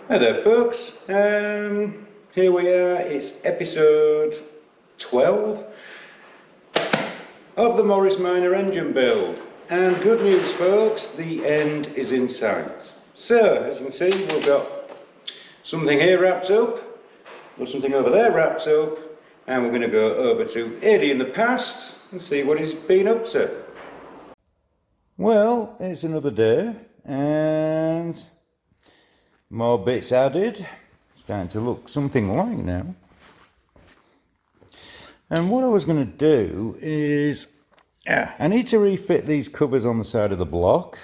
Hi there folks, here we are, it's episode 12 of the Morris Minor engine build, and good news folks, the end is in sight. So as you can see, we've got something here wrapped up, got something over there wrapped up, and we're going to go over to Eddie in the past and see what he's been up to. Well, it's another day and more bits added. Starting to look something like now. And what I was going to do is I need to refit these covers on the side of the block.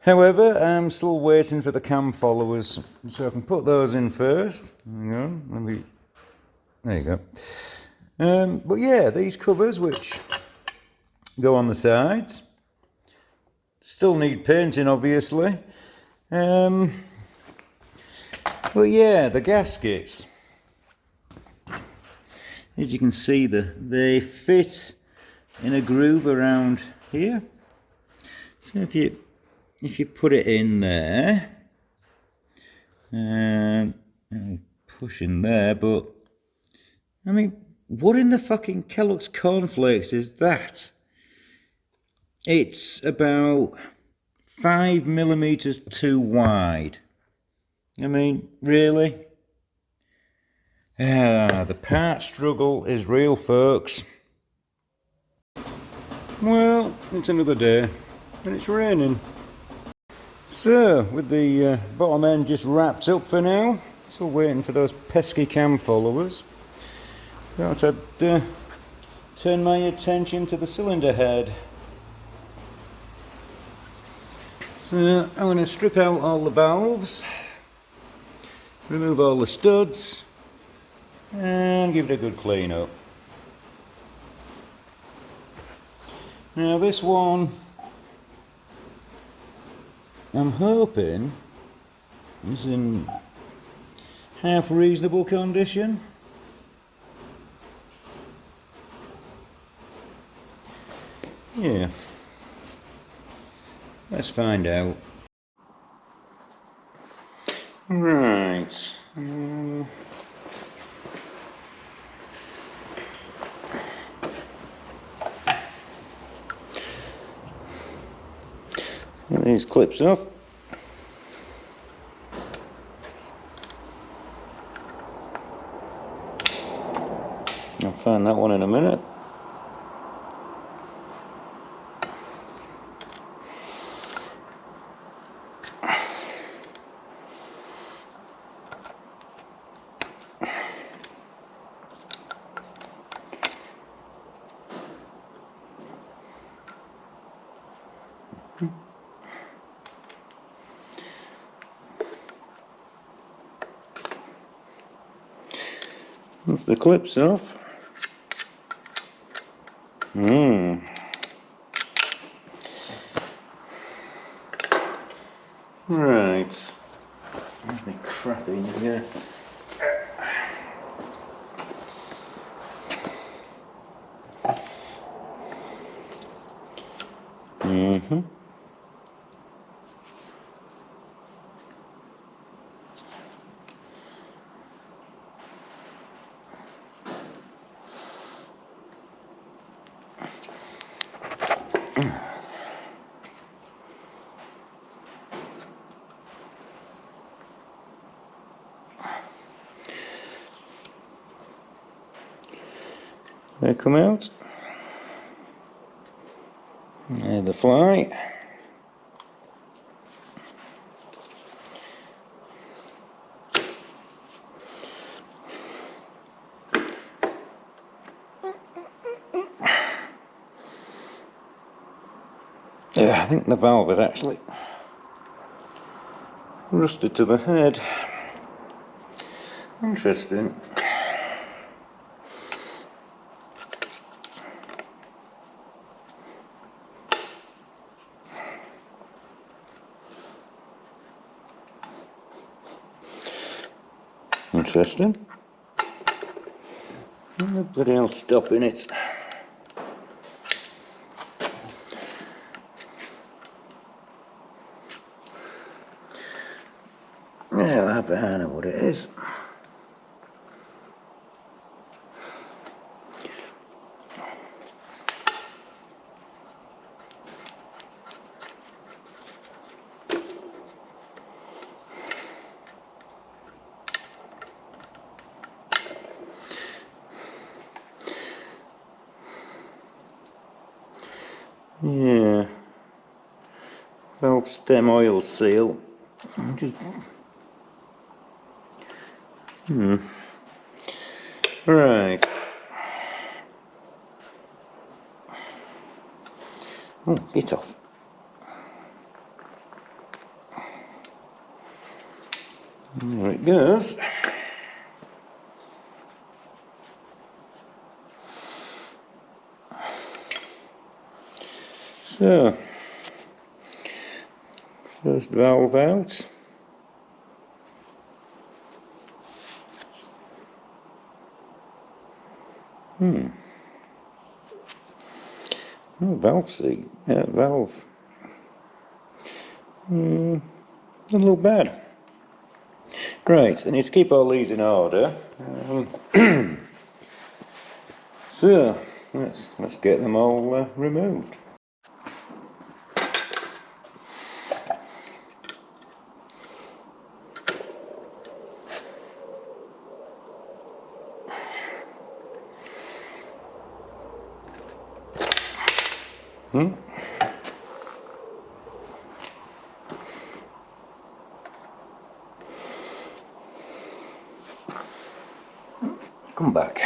However, I'm still waiting for the cam followers, so I can put those in first. Hang on, maybe. There you go. But yeah, these covers which go on the sides still need painting, obviously. But yeah, the gaskets, as you can see, they fit in a groove around here. So if you put it in there, and push in there, but I mean, what in the fucking Kellogg's cornflakes is that? It's about 5mm too wide. I mean, really? The part struggle is real, folks. Well, it's another day, and it's raining. So, with the bottom end just wrapped up for now, still waiting for those pesky cam followers. Thought I'd turn my attention to the cylinder head. So, I'm going to strip out all the valves, remove all the studs, and give it a good clean up. Now this one, I'm hoping is in half reasonable condition. Yeah, let's find out. Right. Get these clips off. I'll find that one in a minute. That's the clips off. Right. There's me crap in here. They come out. There's the fly. Yeah, I think the valve is actually rusted to the head. Interesting. Interesting. Oh, bloody hell, stopping it. Yeah, I know what it is. Yeah, valve stem oil seal. Just, right. Oh, get off. There it goes. So, first valve out. Oh, valve seat. Yeah, valve. Doesn't look bad. Right, I need to keep all these in order. So, let's get them all removed. Come back.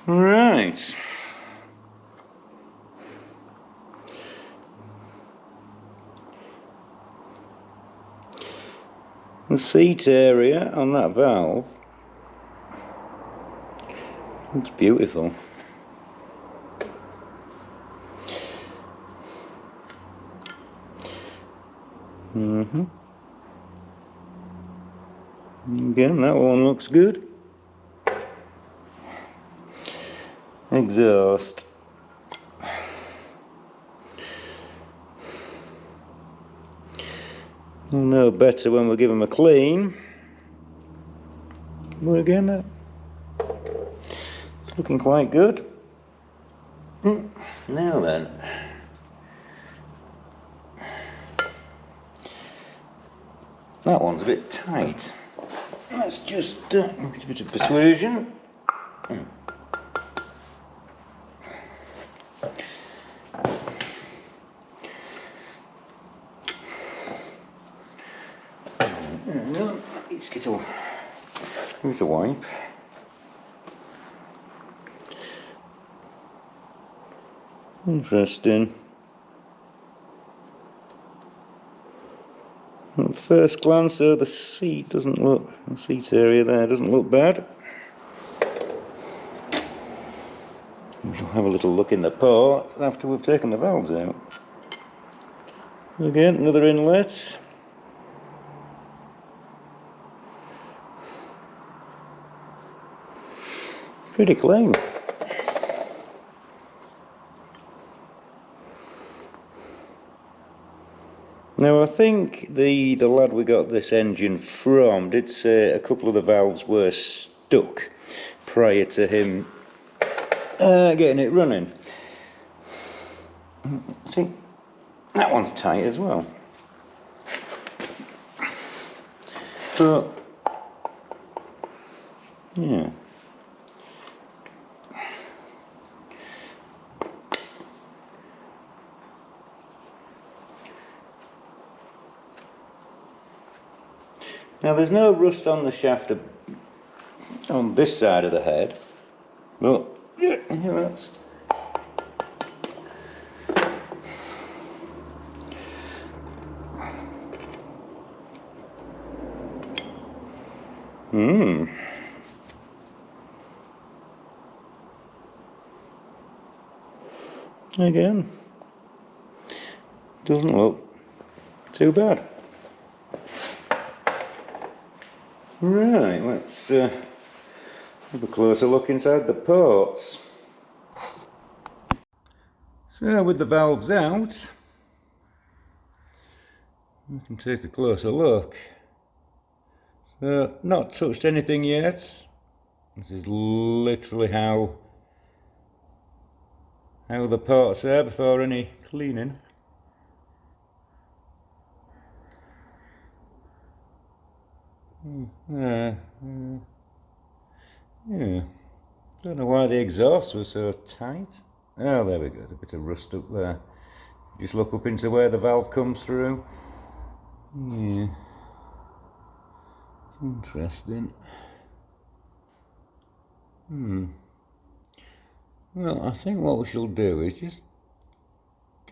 Right. The seat area on that valve looks beautiful. Again, that one looks good. Exhaust. We'll know better when we give them a clean. But again, it's looking quite good. Now then. That one's a bit tight. Let's just a bit of persuasion. No, let's get a wipe. Interesting. At first glance, though, the seat area there doesn't look bad. We shall have a little look in the port after we've taken the valves out. Again, another inlet. Pretty clean. Now I think the lad we got this engine from did say a couple of the valves were stuck prior to him getting it running. See, that one's tight as well. But yeah. Now there's no rust on the shaft on this side of the head, but yeah, that's again, doesn't look too bad. Right, let's have a closer look inside the ports. So with the valves out, we can take a closer look. So, not touched anything yet. This is literally how the ports are before any cleaning. Yeah, don't know why the exhaust was so tight. Oh, there we go, there's a bit of rust up there. Just look up into where the valve comes through. Yeah, interesting. Well, I think what we shall do is just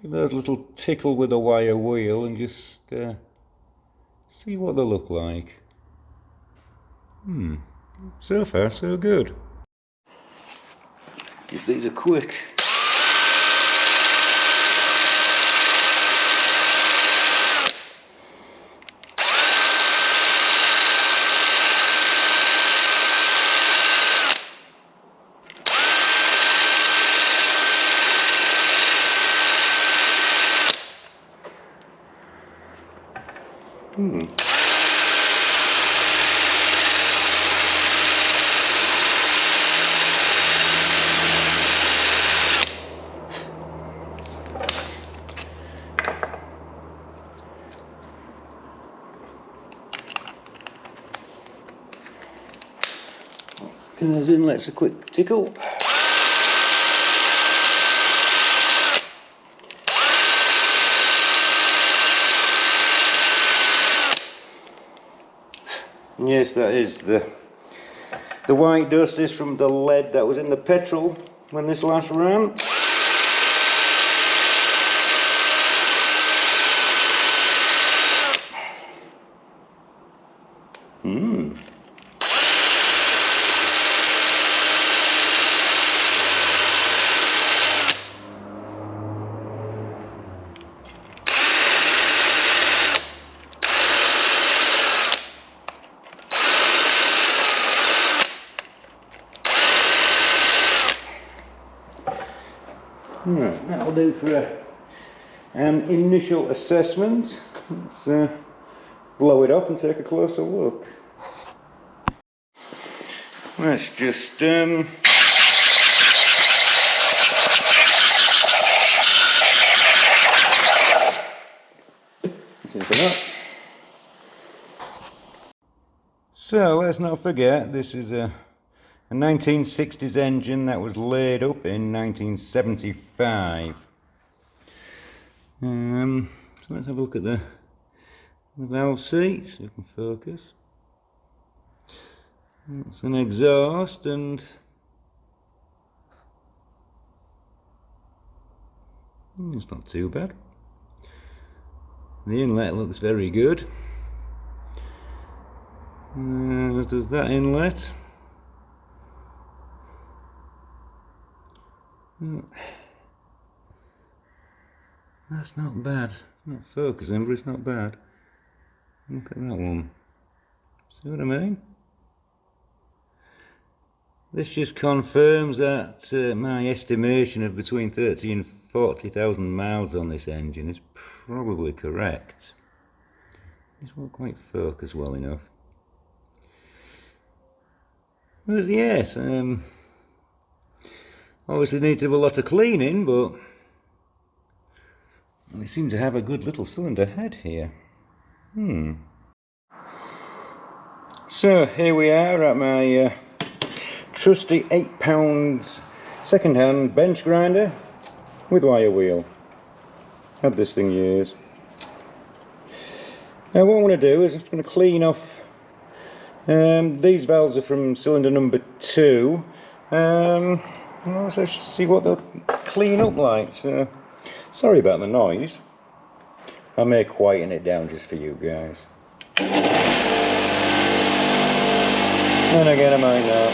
give those a little tickle with a wire wheel and just see what they look like. So far so good. Give these a quick. Give those inlets a quick tickle. Yes, that is the white dust is from the lead that was in the petrol when this last ran. Right, that'll do for an initial assessment. Let's blow it off and take a closer look. Let's just so let's not forget, this is a 1960s engine that was laid up in 1975. So let's have a look at the valve seat so we can focus. It's an exhaust and It's not too bad. The inlet looks very good. As does that inlet. That's not bad. Not focusing, but it's not bad. Look at that one. See what I mean? This just confirms that my estimation of between 30 and 40,000 miles on this engine is probably correct. This won't quite focus well enough. But yes, obviously needs a lot of cleaning, but we seem to have a good little cylinder head here. So here we are at my trusty £8 second-hand bench grinder with wire wheel. Had this thing years. Now what I want to do is I'm going to clean off. These valves are from cylinder number 2. Let's see what they'll clean up like. So, sorry about the noise. I may quieten it down just for you guys. And again, I might not.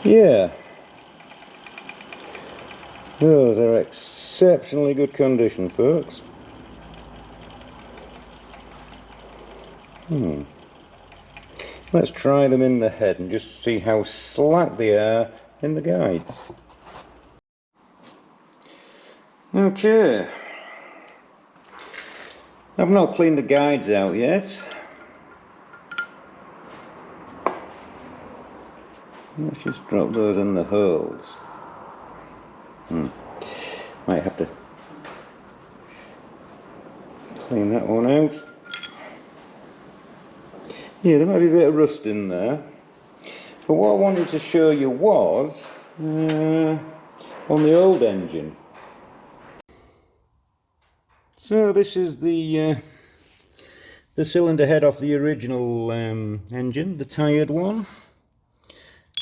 Yeah, those are exceptionally good condition, folks. Let's try them in the head and just see how slack they are in the guides. Okay, I've not cleaned the guides out yet. Let's just drop those in the holes. Might have to clean that one out. Yeah, there might be a bit of rust in there. But what I wanted to show you was on the old engine. So this is the cylinder head off the original engine, the tired one.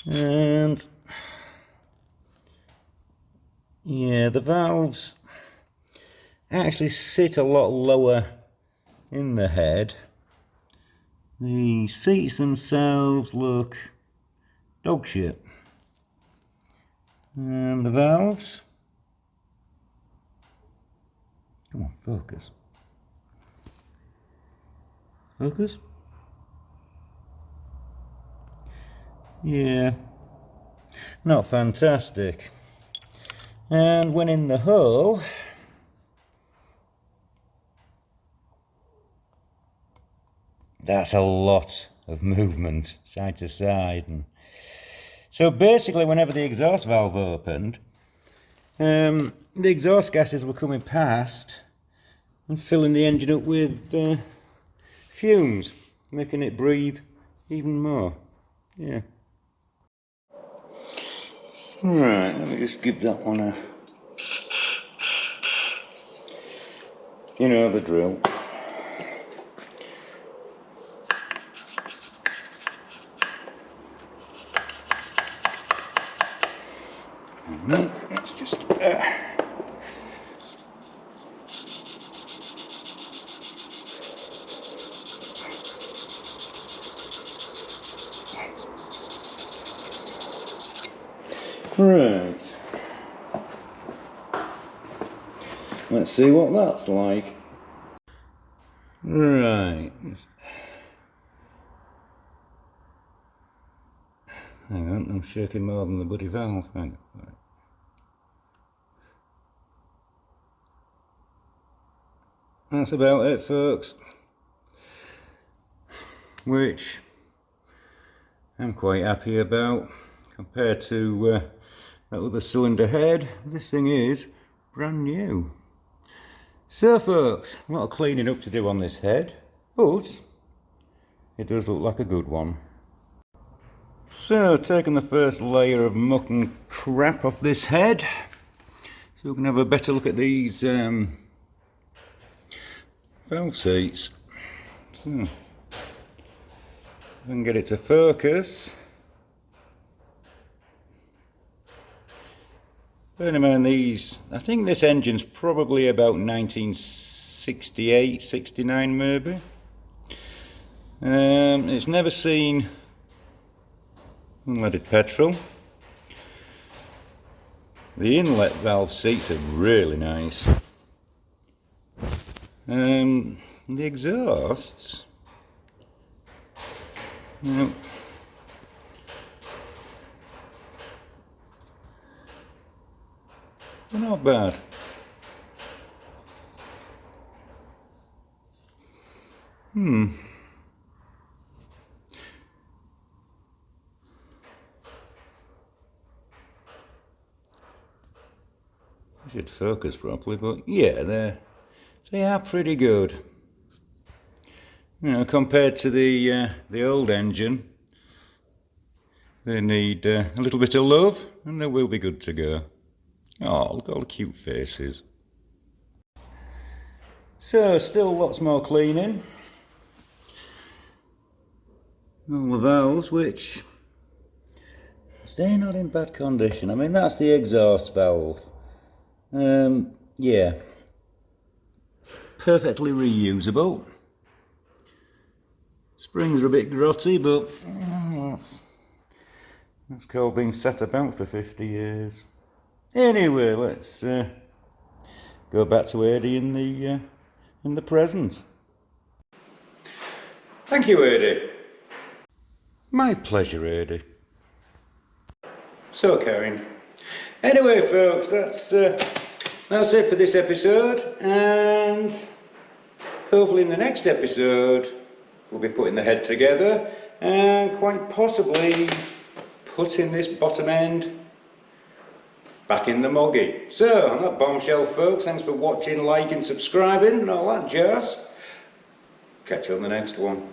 And yeah, the valves actually sit a lot lower in the head. The seats themselves look dog shit. And the valves, come on, focus. Focus? Yeah, not fantastic. And when in the hull, that's a lot of movement side to side. And so basically whenever the exhaust valve opened, the exhaust gases were coming past and filling the engine up with fumes, making it breathe even more. Yeah. Right, let me just give that one a, you know the drill. Let's just right. Let's see what that's like. Right. Hang on, I'm shaking more than the bloody valve. Hang on. Right. That's about it, folks. Which I'm quite happy about. Compared to that other cylinder head, this thing is brand new. So folks, a lot of cleaning up to do on this head, but it does look like a good one. So, taking the first layer of muck and crap off this head, so we can have a better look at these valve seats. So, if I can get it to focus. Bear in mind these, I think this engine's probably about 1968, 69 maybe. It's never seen unleaded petrol. The inlet valve seats are really nice. The exhausts, well, they're not bad. I should focus properly, but yeah, they are pretty good. You know, compared to the old engine, they need a little bit of love, and they will be good to go. Oh, look at all the cute faces. So, still lots more cleaning. All the valves, which they're not in bad condition. I mean, that's the exhaust valve. Yeah, perfectly reusable. Springs are a bit grotty, but that's called being sat about for 50 years. Anyway, let's go back to Adi in the present. Thank you, Adi. My pleasure, Adi. So caring. Anyway, folks, that's it for this episode, and hopefully in the next episode we'll be putting the head together and quite possibly putting this bottom end back in the moggy. So, on that bombshell, folks, thanks for watching, liking, subscribing and all that jazz. Catch you on the next one.